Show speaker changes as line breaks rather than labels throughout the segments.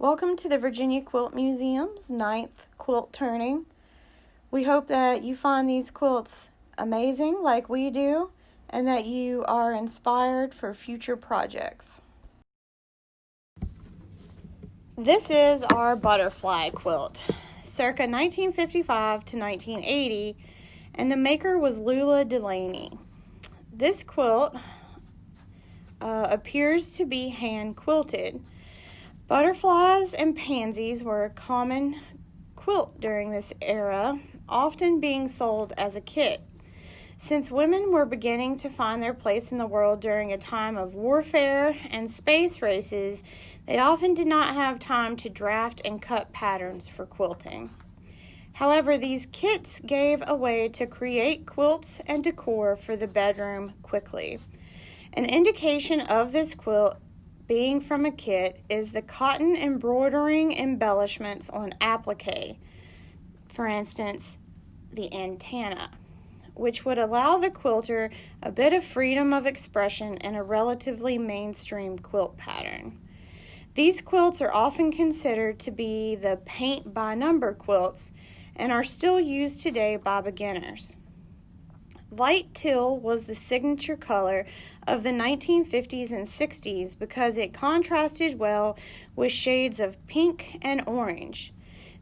Welcome to the Virginia Quilt Museum's 9th quilt turning. We hope that you find these quilts amazing like we do and that you are inspired for future projects. This is our butterfly quilt, circa 1955 to 1980, and the maker was Lula Delaney. This quilt appears to be hand quilted. Butterflies and pansies were a common quilt during this era, often being sold as a kit. Since women were beginning to find their place in the world during a time of warfare and space races, they often did not have time to draft and cut patterns for quilting. However, these kits gave a way to create quilts and decor for the bedroom quickly. An indication of this quilt being from a kit is the cotton embroidering embellishments on applique, for instance, the antenna, which would allow the quilter a bit of freedom of expression in a relatively mainstream quilt pattern. These quilts are often considered to be the paint-by-number quilts and are still used today by beginners. Light teal was the signature color of the 1950s and 60s because it contrasted well with shades of pink and orange.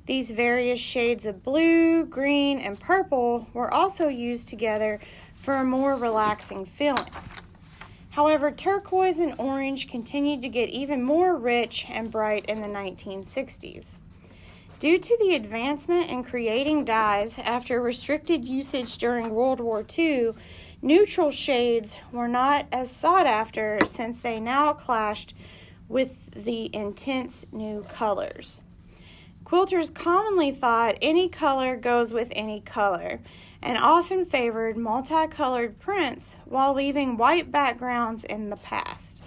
These various shades of blue, green, and purple were also used together for a more relaxing feeling. However, turquoise and orange continued to get even more rich and bright in the 1960s. Due to the advancement in creating dyes after restricted usage during World War II, neutral shades were not as sought after since they now clashed with the intense new colors. Quilters commonly thought any color goes with any color and often favored multicolored prints while leaving white backgrounds in the past.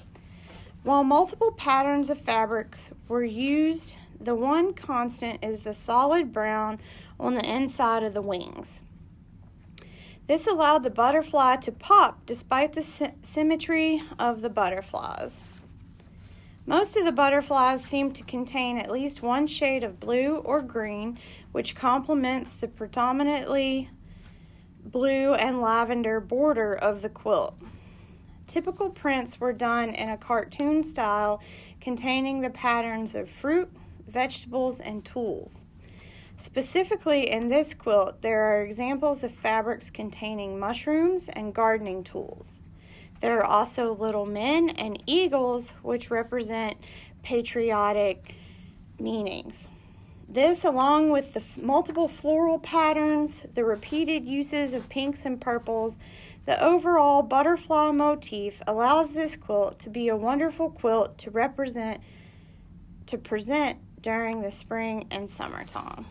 While multiple patterns of fabrics were used, the one constant is the solid brown on the inside of the wings. This allowed the butterfly to pop despite the symmetry of the butterflies. Most of the butterflies seem to contain at least one shade of blue or green, which complements the predominantly blue and lavender border of the quilt. Typical prints were done in a cartoon style containing the patterns of fruit, vegetables, and tools. Specifically in this quilt, there are examples of fabrics containing mushrooms and gardening tools. There are also little men and eagles, which represent patriotic meanings. This, along with the multiple floral patterns, the repeated uses of pinks and purples, the overall butterfly motif allows this quilt to be a wonderful quilt to present during the spring and summertime.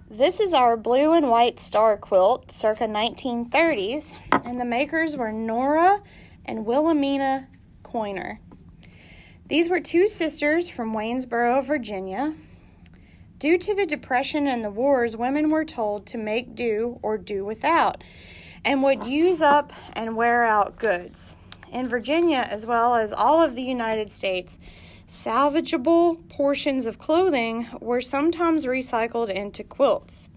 This is our blue and white star quilt, circa 1930s, and the makers were Nora and Wilhelmina Coiner. These were two sisters from Waynesboro, Virginia. Due to the Depression and the wars, women were told to make do or do without, and would use up and wear out goods. In Virginia, as well as all of the United States, salvageable portions of clothing were sometimes recycled into quilts.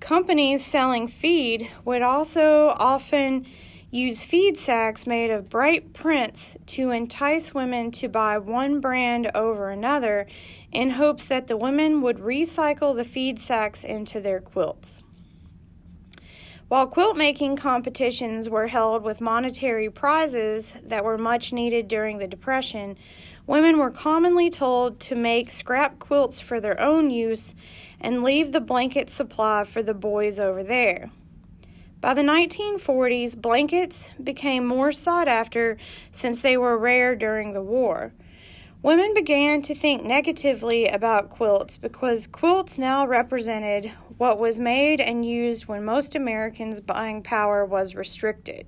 Companies selling feed would also often use feed sacks made of bright prints to entice women to buy one brand over another in hopes that the women would recycle the feed sacks into their quilts. While quilt making competitions were held with monetary prizes that were much needed during the Depression, women were commonly told to make scrap quilts for their own use and leave the blanket supply for the boys over there. By the 1940s, blankets became more sought after since they were rare during the war. Women began to think negatively about quilts because quilts now represented what was made and used when most Americans' buying power was restricted.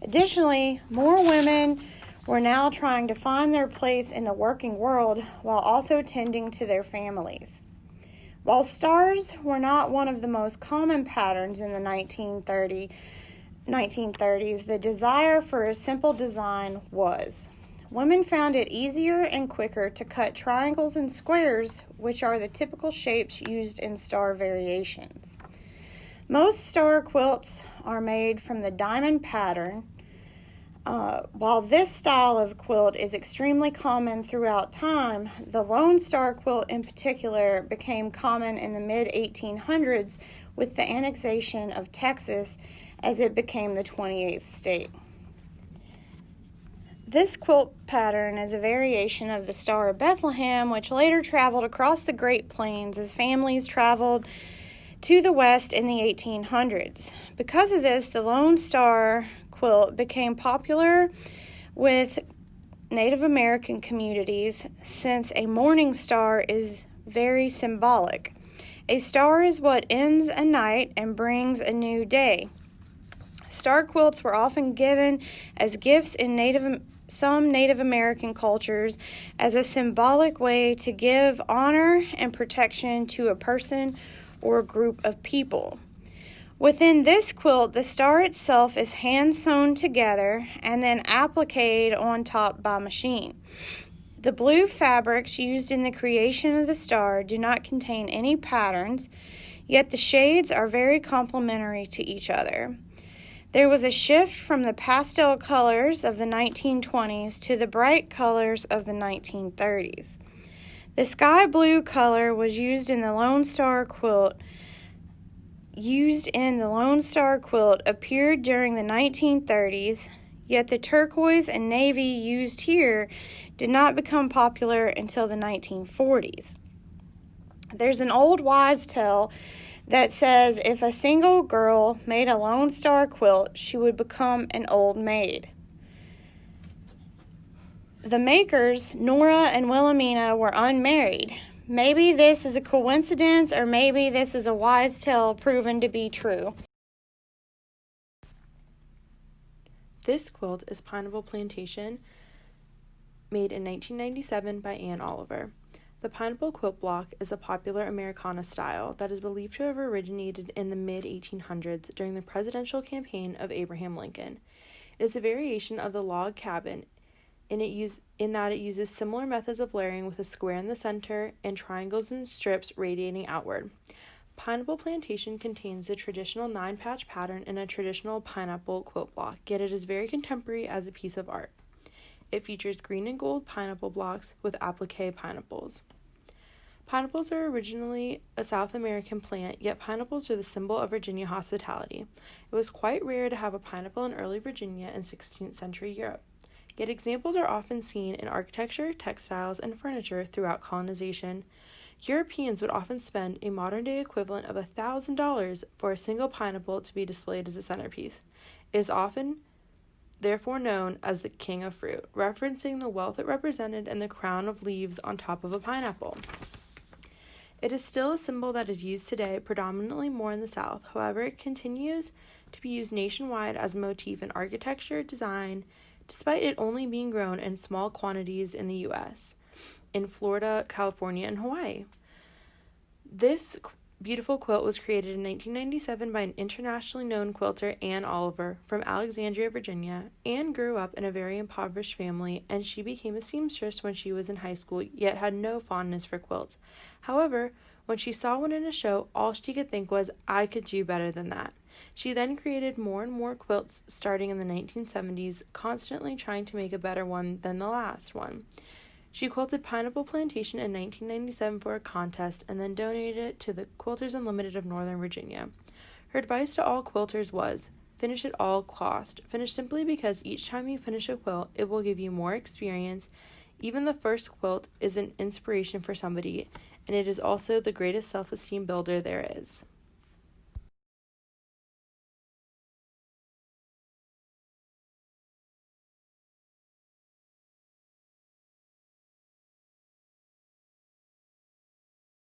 Additionally, more women were now trying to find their place in the working world while also tending to their families. While stars were not one of the most common patterns in the 1930s, 1930s, the desire for a simple design was. Women found it easier and quicker to cut triangles and squares, which are the typical shapes used in star variations. Most star quilts are made from the diamond pattern. While this style of quilt is extremely common throughout time, the Lone Star quilt in particular became common in the mid-1800s with the annexation of Texas as it became the 28th state. This quilt pattern is a variation of the Star of Bethlehem, which later traveled across the Great Plains as families traveled to the west in the 1800s. Because of this, the Lone Star quilt became popular with Native American communities since a morning star is very symbolic. A star is what ends a night and brings a new day. Star quilts were often given as gifts in some Native American cultures as a symbolic way to give honor and protection to a person or group of people. Within this quilt, the star itself is hand-sewn together and then appliqued on top by machine. The blue fabrics used in the creation of the star do not contain any patterns, yet the shades are very complementary to each other. There was a shift from the pastel colors of the 1920s to the bright colors of the 1930s. The sky blue color was used in the Lone Star quilt appeared during the 1930s, yet the turquoise and navy used here did not become popular until the 1940s. There's an old wise tale that says if a single girl made a Lone Star quilt, she would become an old maid. The makers, Nora and Wilhelmina, were unmarried. Maybe this is a coincidence, or maybe this is a wise tale proven to be true.
This quilt is Pineapple Plantation, made in 1997 by Ann Oliver. The pineapple quilt block is a popular Americana style that is believed to have originated in the mid-1800s during the presidential campaign of Abraham Lincoln. It is a variation of the log cabin in that it uses similar methods of layering with a square in the center and triangles and strips radiating outward. Pineapple Plantation contains the traditional 9-patch pattern in a traditional pineapple quilt block, yet it is very contemporary as a piece of art. It features green and gold pineapple blocks with applique pineapples. Pineapples are originally a South American plant, yet pineapples are the symbol of Virginia hospitality. It was quite rare to have a pineapple in early Virginia in 16th century Europe. Yet examples are often seen in architecture, textiles, and furniture throughout colonization. Europeans would often spend a modern-day equivalent of $1,000 for a single pineapple to be displayed as a centerpiece. It is often therefore known as the king of fruit, referencing the wealth it represented and the crown of leaves on top of a pineapple. It is still a symbol that is used today, predominantly more in the South. However, it continues to be used nationwide as a motif in architecture, design, despite it only being grown in small quantities in the U.S., in Florida, California, and Hawaii. This beautiful quilt was created in 1997 by an internationally known quilter, Ann Oliver, from Alexandria, Virginia. Ann grew up in a very impoverished family, and she became a seamstress when she was in high school, yet had no fondness for quilts. However, when she saw one in a show, all she could think was, I could do better than that. She then created more and more quilts starting in the 1970s, constantly trying to make a better one than the last one. She quilted Pineapple Plantation in 1997 for a contest and then donated it to the Quilters Unlimited of Northern Virginia. Her advice to all quilters was, finish at all cost. Finish simply because each time you finish a quilt, it will give you more experience. Even the first quilt is an inspiration for somebody, and it is also the greatest self-esteem builder there is.